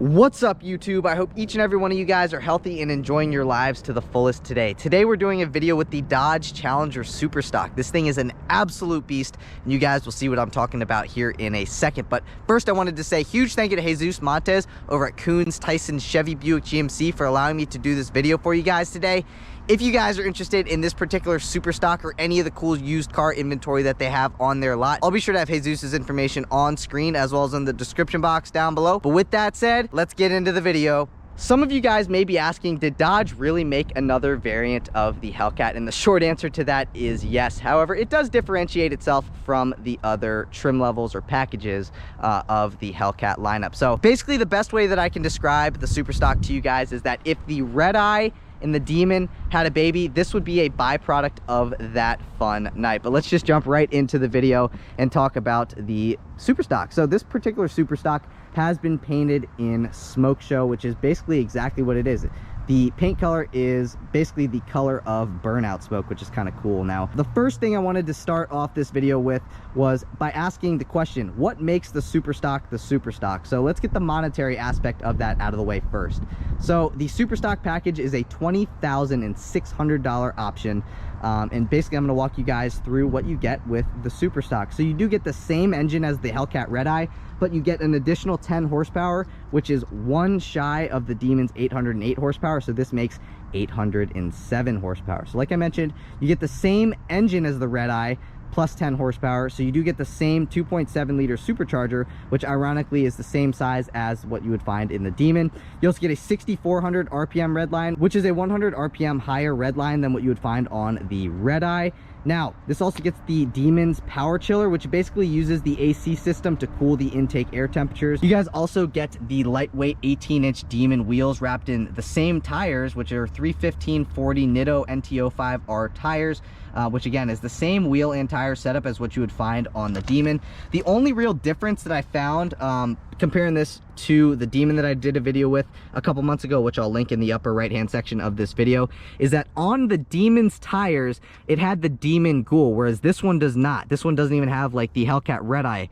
What's up, YouTube? I hope each and every one of you guys are healthy and enjoying your lives to the fullest today. Today we're doing a video with the Dodge Challenger Superstock. This thing is an absolute beast, and you guys will see what I'm talking about here in a second. But first, I wanted to say huge thank you to Jesus Montes over at Koons, Tysons, Chevy, Buick, GMC for allowing me to do this video for you guys today. If you guys are interested in this particular Superstock or any of the cool used car inventory that they have on their lot, I'll be sure to have Jesus's information on screen as well as in the description box down below. But with that said, let's get into the video. Some of you guys may be asking, did Dodge really make another variant of the Hellcat? And the short answer to that is yes. However, it does differentiate itself from the other trim levels or packages of the Hellcat lineup. So basically, the best way that I can describe the Superstock to you guys is that if the Red Eye and the Demon had a baby, this would be a byproduct of that fun night. But let's just jump right into the video and talk about the Superstock. So this particular Superstock has been painted in Smoke Show, which is basically exactly what it is. The paint color is basically the color of burnout smoke, which is kind of cool. Now, the first thing I wanted to start off this video with was by asking the question, what makes the Superstock the Superstock? So let's get the monetary aspect of that out of the way first. So the Superstock package is a $20,600 option. And basically I'm going to walk you guys through what you get with the Superstock. So you do get the same engine as the Hellcat Red Eye, but you get an additional 10 horsepower, which is one shy of the Demon's 808 horsepower. So this makes 807 horsepower. So like I mentioned, you get the same engine as the Red Eye plus 10 horsepower. So you do get the same 2.7 liter supercharger, which ironically is the same size as what you would find in the Demon. You also get a 6,400 RPM redline, which is a 100 RPM higher redline than what you would find on the Red Eye. Now, this also gets the Demon's power chiller, which basically uses the AC system to cool the intake air temperatures. You guys also get the lightweight 18-inch Demon wheels wrapped in the same tires, which are 315/40 Nitto NT05R tires, which again is the same wheel and tire setup as what you would find on the Demon. The only real difference that I found comparing this to the Demon that I did a video with a couple months ago, which I'll link in the upper right hand section of this video, is that on the Demon's tires it had the Demon Ghoul, whereas this one does not. This one doesn't even have like the Hellcat Red Eye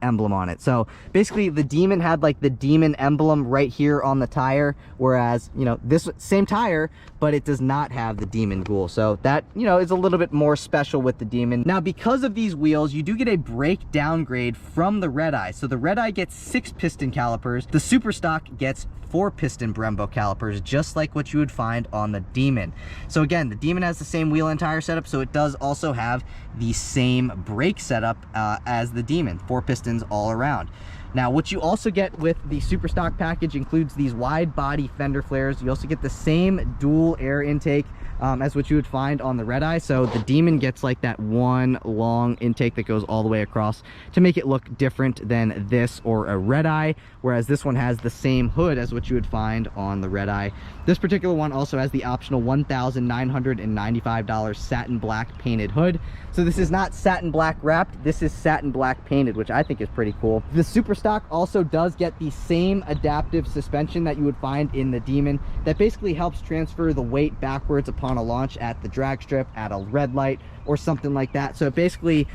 emblem on it. So basically the Demon had like the Demon emblem right here on the tire, whereas, you know, this same tire, but it does not have the Demon Ghoul. So that, you know, is a little bit more special with the Demon. Now, because of these wheels, you do get a brake downgrade from the Red Eye. So the Red Eye gets 6 piston calipers. The Superstock gets 4 piston Brembo calipers, just like what you would find on the Demon. So again, the Demon has the same wheel and tire setup, so it does also have the same brake setup as the Demon, 4 pistons all around. Now, what you also get with the Superstock package includes these wide body fender flares. You also get the same dual air intake as what you would find on the Red Eye. So the Demon gets like that one long intake that goes all the way across to make it look different than this or a Red Eye, whereas this one has the same hood as what you would find on the Red Eye. This particular one also has the optional $1,995 satin black painted hood. So this is not satin black wrapped, this is satin black painted, which I think is pretty cool. The Superstock also does get the same adaptive suspension that you would find in the Demon that basically helps transfer the weight backwards upon a launch at the drag strip, at a red light, or something like that. So it basically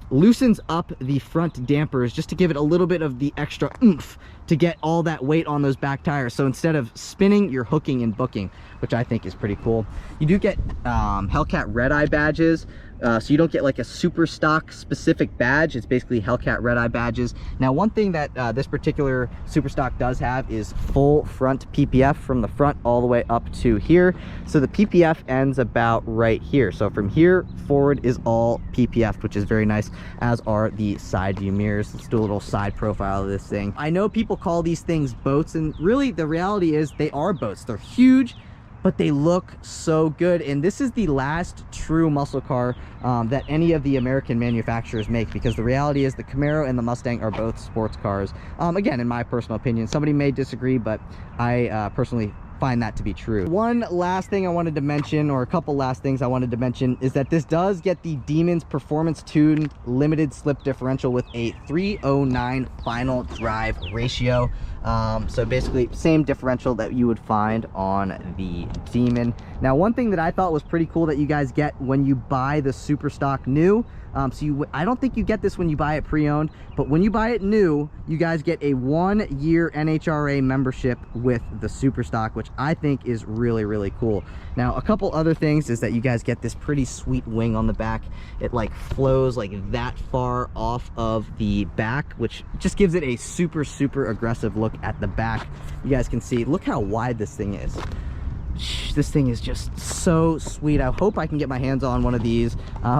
loosens up the front dampers just to give it a little bit of the extra oomph to get all that weight on those back tires. So instead of spinning, you're hooking and booking, which I think is pretty cool. You do get Hellcat Red Eye badges. So you don't get like a Superstock specific badge. It's basically Hellcat Red Eye badges. Now, one thing that this particular Superstock does have is full front PPF from the front all the way up to here. So the PPF ends about right here. So from here forward is all PPF, which is very nice, as are the side view mirrors. Let's do a little side profile of this thing. I know people call these things boats, and really the reality is they are boats. They're huge, but they look so good. And this is the last true muscle car that any of the American manufacturers make, because the reality is the Camaro and the Mustang are both sports cars. Again, in my personal opinion, somebody may disagree, but I personally find that to be true. One last thing I wanted to mention, or a couple last things I wanted to mention, is that this does get the Demon's performance tuned limited slip differential with a 309 final drive ratio. So basically same differential that you would find on the Demon. Now, one thing that I thought was pretty cool that you guys get when you buy the super stock new, I don't think you get this when you buy it pre-owned, but when you buy it new, you guys get a 1-year NHRA membership with the super stock, which I think is really, really cool. Now, a couple other things is that you guys get this pretty sweet wing on the back. It like flows like that far off of the back, which just gives it a super, super aggressive look at the back. You guys can see, look how wide this thing is. This thing is just so sweet. I hope I can get my hands on one of these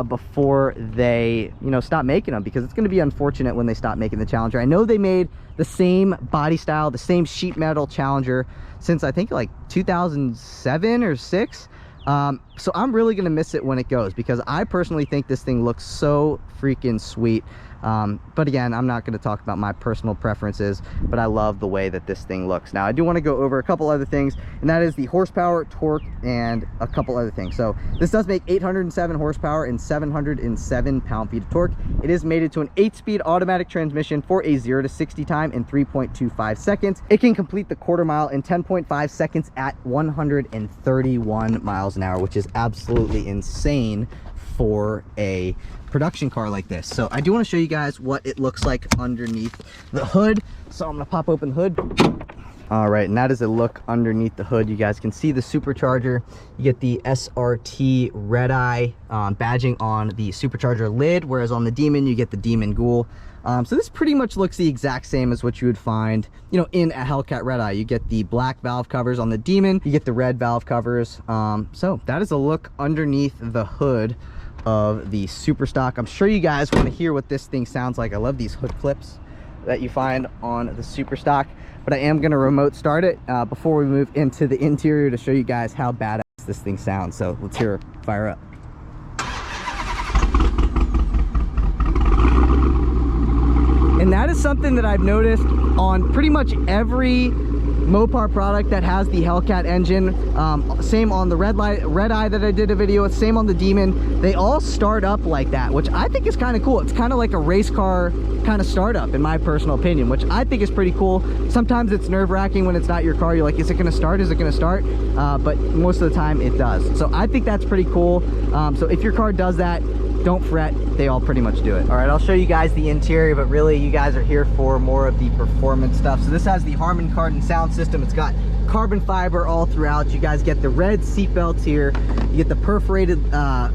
before they, you know, stop making them, because it's going to be unfortunate when they stop making the Challenger. I know they made the same body style, the same sheet metal Challenger since I think like 2007 or 6. So I'm really going to miss it when it goes, because I personally think this thing looks so freaking sweet. But again, I'm not going to talk about my personal preferences, but I love the way that this thing looks. Now, I do want to go over a couple other things, and that is the horsepower, torque, and a couple other things. So this does make 807 horsepower and 707 pound-feet of torque. It is mated to an 8-speed automatic transmission for a 0 to 60 time in 3.25 seconds. It can complete the quarter mile in 10.5 seconds at 131 miles an hour, which is absolutely insane for a production car like this. So I do want to show you guys what it looks like underneath the hood. So I'm gonna pop open the hood. All right, and that is a look underneath the hood. You guys can see the supercharger. You get the SRT red eye badging on the supercharger lid, whereas on the Demon you get the Demon Ghoul. So this pretty much looks the exact same as what you would find, you know, in a Hellcat red eye. You get the black valve covers on the Demon, you get the red valve covers. So that is a look underneath the hood of the super stock. I'm sure you guys want to hear what this thing sounds like. I love these hood clips that you find on the super stock, but I am going to remote start it before we move into the interior to show you guys how badass this thing sounds. So let's hear it fire up. And that is something that I've noticed on pretty much every Mopar product that has the Hellcat engine. Same on the red eye that I did a video with, same on the Demon. They all start up like that, which I think is kind of cool. It's kind of like a race car kind of startup, in my personal opinion, which I think is pretty cool. Sometimes it's nerve-wracking when it's not your car. You're like, is it going to start? Is it going to start? But most of the time it does. So I think that's pretty cool. So if your car does that, don't fret, they all pretty much do it. All right, I'll show you guys the interior, but really you guys are here for more of the performance stuff. So this has the Harman Kardon sound system. It's got carbon fiber all throughout. You guys get the red seat belts here. You get the perforated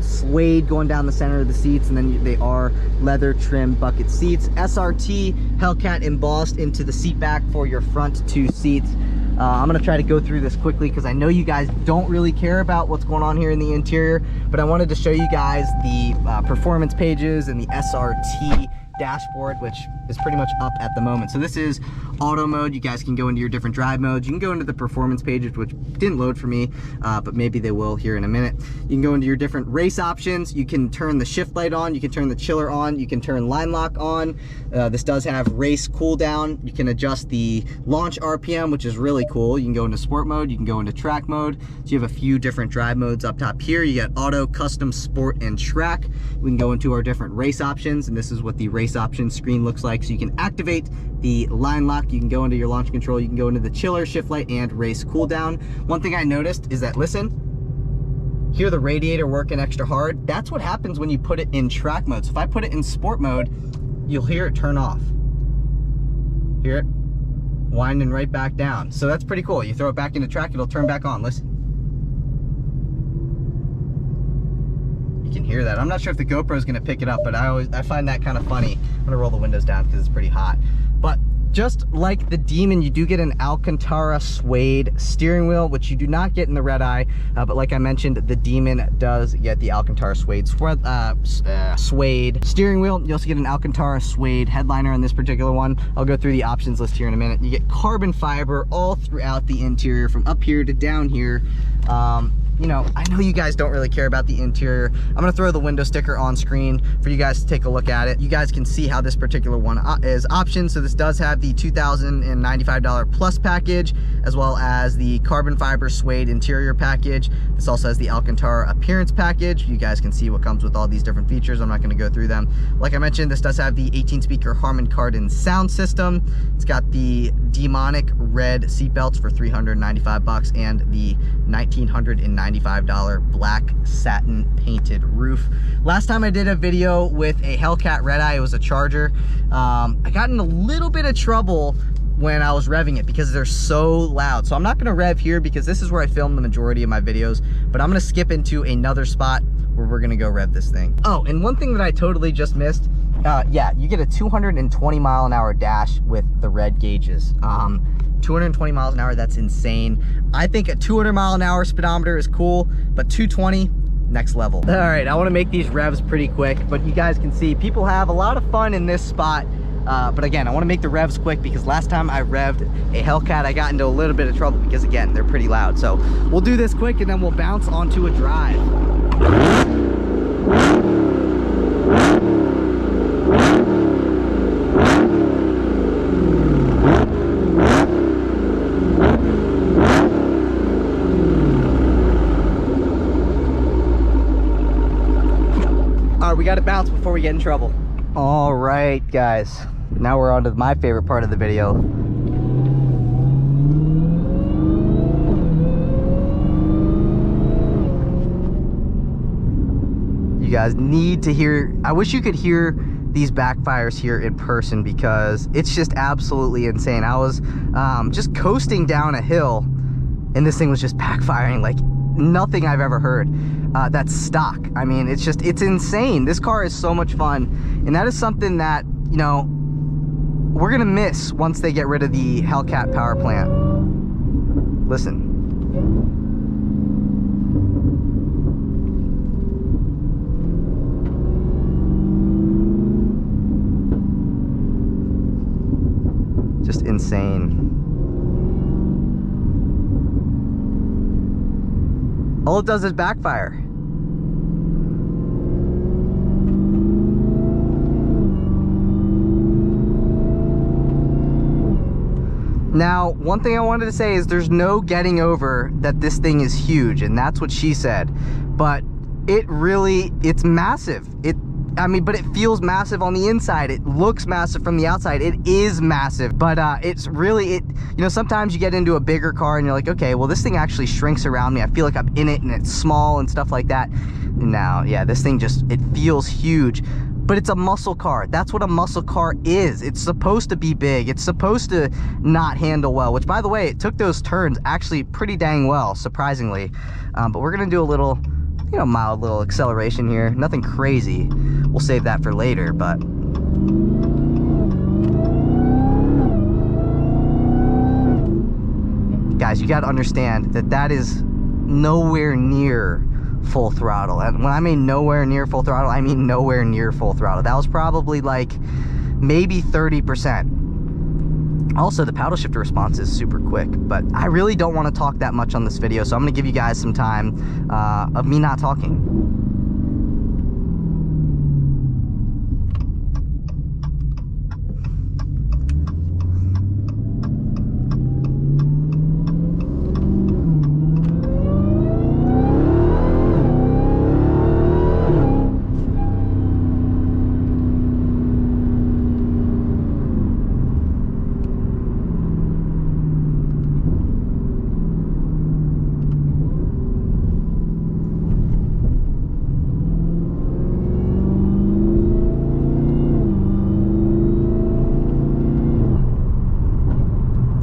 suede going down the center of the seats, and then they are leather trimmed bucket seats. SRT Hellcat embossed into the seat back for your front 2 seats. I'm gonna try to go through this quickly because I know you guys don't really care about what's going on here in the interior, but I wanted to show you guys the performance pages and the SRT dashboard, which is pretty much up at the moment. So this is auto mode. You guys can go into your different drive modes. You can go into the performance pages, which didn't load for me, but maybe they will here in a minute. You can go into your different race options. You can turn the shift light on, you can turn the chiller on, you can turn line lock on. This does have race cooldown. You can adjust the launch RPM, which is really cool. You can go into sport mode, you can go into track mode. So you have a few different drive modes up top here. You got auto, custom, sport, and track. We can go into our different race options, and this is what the race options screen looks like. So you can activate the line lock, you can go into your launch control, you can go into the chiller, shift light, and race cooldown. One thing I noticed is that, listen, hear the radiator working extra hard. That's what happens when you put it in track mode. So if I put it in sport mode, you'll hear it turn off. Hear it winding right back down. So that's pretty cool. You throw it back into track, it'll turn back on. Listen. Can hear that. I'm not sure if the GoPro is going to pick it up, but I find that kind of funny. I'm going to roll the windows down because it's pretty hot. But just like the Demon, you do get an Alcantara suede steering wheel, which you do not get in the red eye. But like I mentioned, the Demon does get the Alcantara suede steering wheel. You also get an Alcantara suede headliner on this particular one. I'll go through the options list here in a minute. You get carbon fiber all throughout the interior, from up here to down here. You know, I know you guys don't really care about the interior. I'm gonna throw the window sticker on screen for you guys to take a look at it. You guys can see how this particular one is optioned. So this does have the $2,095 plus package. as well as the carbon fiber suede interior package. This also has the Alcantara appearance package. You guys can see what comes with all these different features. I'm not going to go through them. Like I mentioned, this does have the 18-speaker Harman Kardon sound system. It's got the demonic red seat belts for $395 and the $1,995 black satin painted roof. Last time I did a video with a Hellcat Red Eye, it was a Charger. I got in a little bit of trouble when I was revving it because they're so loud. So I'm not gonna rev here because this is where I film the majority of my videos, but I'm gonna skip into another spot where we're gonna go rev this thing. Oh, and one thing that I totally just missed, yeah, you get a 220 mile an hour dash with the red gauges. 220 miles an hour, that's insane. I think a 200 mile an hour speedometer is cool, but 220, next level. All right, I wanna make these revs pretty quick, but you guys can see people have a lot of fun in this spot. But again, I want to make the revs quick because last time I revved a Hellcat, I got into a little bit of trouble because again, they're pretty loud. So we'll do this quick and then we'll bounce onto a drive. All right, we got to bounce before we get in trouble. All right, guys. Now we're on to my favorite part of the video. You guys need to hear, I wish you could hear these backfires here in person because it's just absolutely insane. I was just coasting down a hill and this thing was just backfiring like nothing I've ever heard. That's stock. I mean, it's insane. This car is so much fun, and that is something that, you know, we're gonna miss once they get rid of the Hellcat power plant. Listen. Just insane. All it does is backfire. Now, one thing I wanted to say is there's no getting over that this thing is huge, and that's what she said. But it's massive. But it feels massive on the inside. It looks massive from the outside. It is massive, but it's really, you know, sometimes you get into a bigger car and you're like, okay, well, this thing actually shrinks around me. I feel like I'm in it and it's small and stuff like that. Now, yeah, this thing it feels huge, but it's a muscle car. That's what a muscle car is. It's supposed to be big. It's supposed to not handle well, which, by the way, it took those turns actually pretty dang well, surprisingly. But we're gonna do a little, you know, mild little acceleration here. Nothing crazy. We'll save that for later, but guys, you got to understand that is nowhere near full throttle. And when I mean nowhere near full throttle, I mean nowhere near full throttle. That was probably like maybe 30%. Also, the paddle shifter response is super quick, but I really don't want to talk that much on this video, so I'm going to give you guys some time of me not talking.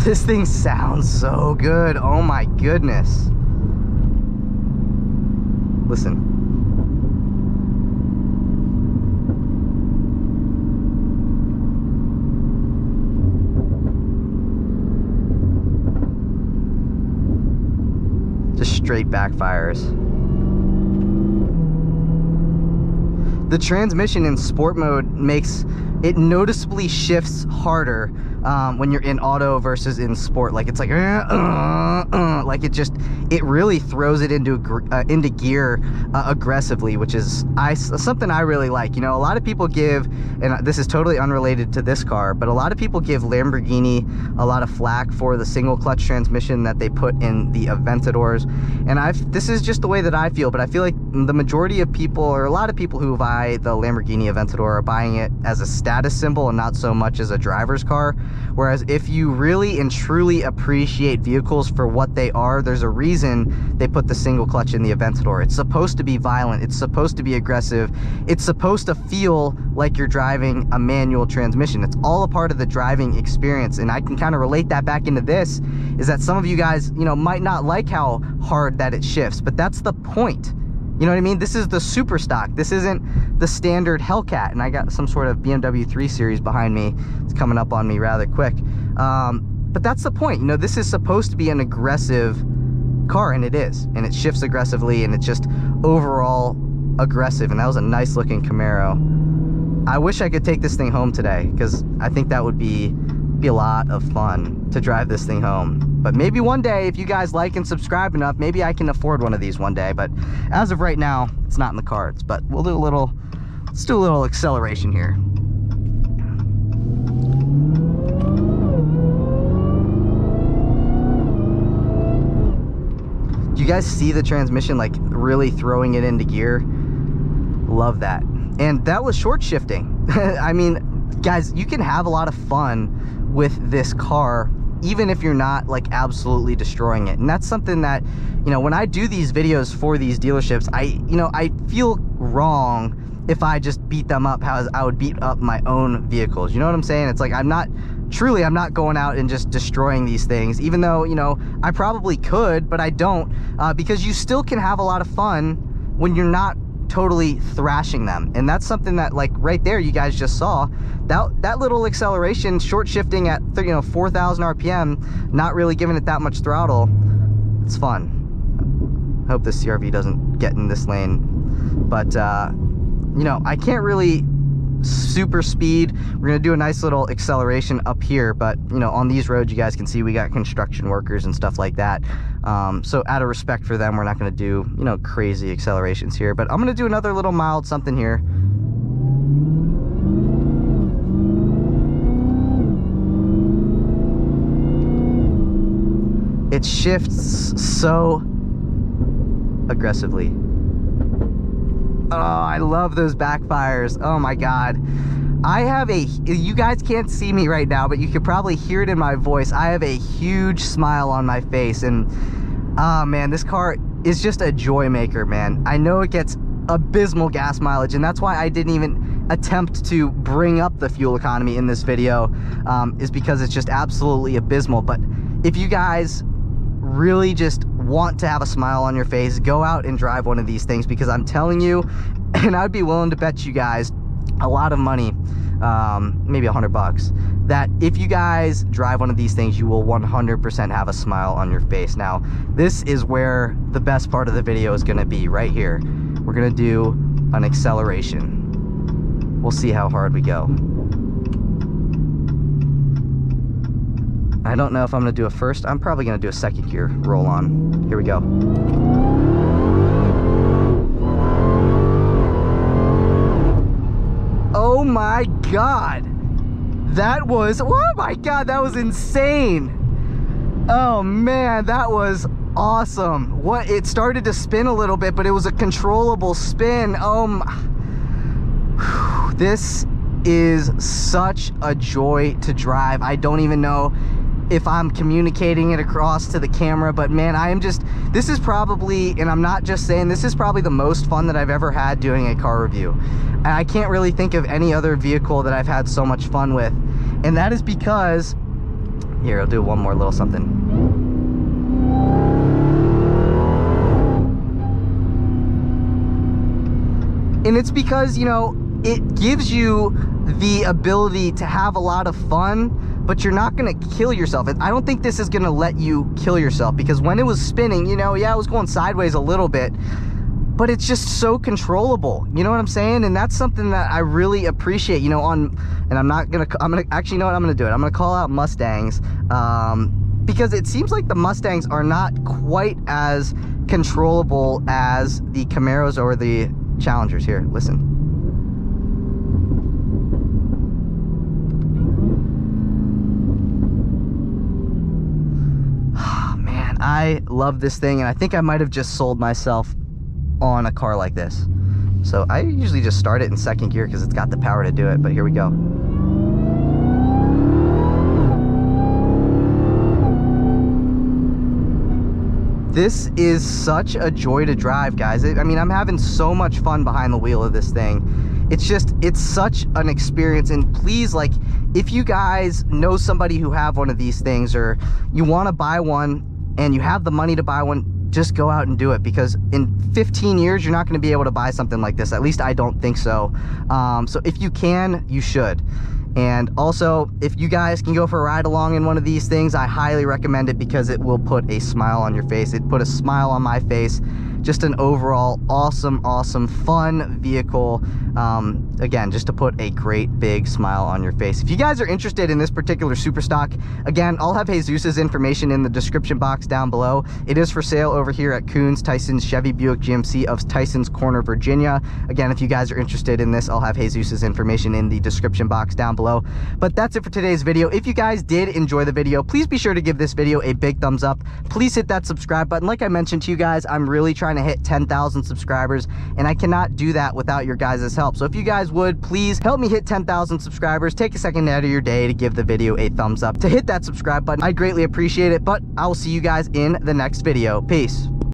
This thing sounds so good. Oh my goodness. Listen. Just straight backfires. The transmission in sport mode makes it noticeably shifts harder when you're in auto versus in sport. Like it's like like it really throws it into gear aggressively, which is something I really like. You know, a lot of people give, and this is totally unrelated to this car, but a lot of people give Lamborghini a lot of flack for the single clutch transmission that they put in the Aventadors, and this is just the way that I feel. But I feel like the majority of people, or a lot of people who buy the Lamborghini Aventador, are buying it as a status symbol and not so much as a driver's car. Whereas if you really and truly appreciate vehicles for what they are, there's a reason they put the single clutch in the Aventador. It's supposed to be violent, it's supposed to be aggressive, it's supposed to feel like you're driving a manual transmission. It's all a part of the driving experience, and I can kind of relate that back into this, is that some of you guys, you know, might not like how hard that it shifts, but that's the point. You know what I mean? This is the super stock. This isn't the standard Hellcat. And I got some sort of BMW 3 Series behind me. It's coming up on me rather quick. But that's the point. You know, this is supposed to be an aggressive car, and it is. And it shifts aggressively, and it's just overall aggressive. And that was a nice looking Camaro. I wish I could take this thing home today, because I think that would be a lot of fun to drive this thing home. But maybe one day, if you guys like and subscribe enough, maybe I can afford one of these one day. But as of right now, it's not in the cards. But we'll do let's do a little acceleration here. Do you guys see the transmission like really throwing it into gear? Love that. And that was short shifting. I mean, guys, you can have a lot of fun with this car even if you're not like absolutely destroying it. And that's something that, you know, when I do these videos for these dealerships, I feel wrong if I just beat them up how I would beat up my own vehicles. You know what I'm saying? It's like I'm not going out and just destroying these things, even though, you know, I probably could, but I don't, because you still can have a lot of fun when you're not totally thrashing them. And that's something that, like right there, you guys just saw that little acceleration, short shifting at 4,000 RPM, not really giving it that much throttle. It's fun. Hope this CRV doesn't get in this lane, but you know, I can't really super speed. We're gonna do a nice little acceleration up here, but you know, on these roads, you guys can see we got construction workers and stuff like that, so out of respect for them, we're not gonna do, you know, crazy accelerations here. But I'm gonna do another little mild something here. It shifts so aggressively. Oh, I love those backfires. Oh my God. I have you guys can't see me right now, but you could probably hear it in my voice. I have a huge smile on my face, and oh man, this car is just a joy maker, man. I know it gets abysmal gas mileage, and that's why I didn't even attempt to bring up the fuel economy in this video, is because it's just absolutely abysmal. But if you guys really just want to have a smile on your face, go out and drive one of these things, because I'm telling you, and I'd be willing to bet you guys a lot of money, maybe $100, that if you guys drive one of these things, you will 100% have a smile on your face. Now, this is where the best part of the video is going to be, right here. We're going to do an acceleration. We'll see how hard we go. I don't know if I'm going to do a first. I'm probably going to do a second gear roll on. Here we go. Oh my God. That was, oh my God, that was insane. Oh man, that was awesome. What, it started to spin a little bit, but it was a controllable spin. This is such a joy to drive. I don't even know if I'm communicating it across to the camera, but man, this is probably, and I'm not just saying, this is probably the most fun that I've ever had doing a car review. And I can't really think of any other vehicle that I've had so much fun with. And that is because, here, I'll do one more little something. And it's because, you know, it gives you the ability to have a lot of fun, but you're not gonna kill yourself. I don't think this is gonna let you kill yourself, because when it was spinning, you know, yeah, it was going sideways a little bit, but it's just so controllable, you know what I'm saying? And that's something that I really appreciate, you know, and I'm gonna actually, you know what, I'm gonna do it. I'm gonna call out Mustangs, because it seems like the Mustangs are not quite as controllable as the Camaros or the Challengers. Here, listen. Man, I love this thing, and I think I might have just sold myself on a car like this. So I usually just start it in second gear because it's got the power to do it, but here we go. This is such a joy to drive, guys. I mean, I'm having so much fun behind the wheel of this thing. It's such an experience. And please, like, if you guys know somebody who have one of these things, or you want to buy one and you have the money to buy one, just go out and do it, because in 15 years you're not going to be able to buy something like this. At least I don't think so. So if you can, you should. And also, if you guys can go for a ride along in one of these things, I highly recommend it, because it will put a smile on your face. It put a smile on my face. Just an overall awesome fun vehicle. Again, just to put a great big smile on your face. If you guys are interested in this particular super stock, again, I'll have Jesus's information in the description box down below. It is for sale over here at Koons, Tysons, Chevy, Buick, GMC of Tysons Corner, Virginia. Again, if you guys are interested in this, I'll have Jesus's information in the description box down below. But that's it for today's video. If you guys did enjoy the video, please be sure to give this video a big thumbs up. Please hit that subscribe button. Like I mentioned to you guys, I'm really trying to hit 10,000 subscribers, and I cannot do that without your guys' help. So if you guys would please help me hit 10,000 subscribers, take a second out of your day to give the video a thumbs up, to hit that subscribe button. I'd greatly appreciate it. But I will see you guys in the next video. Peace.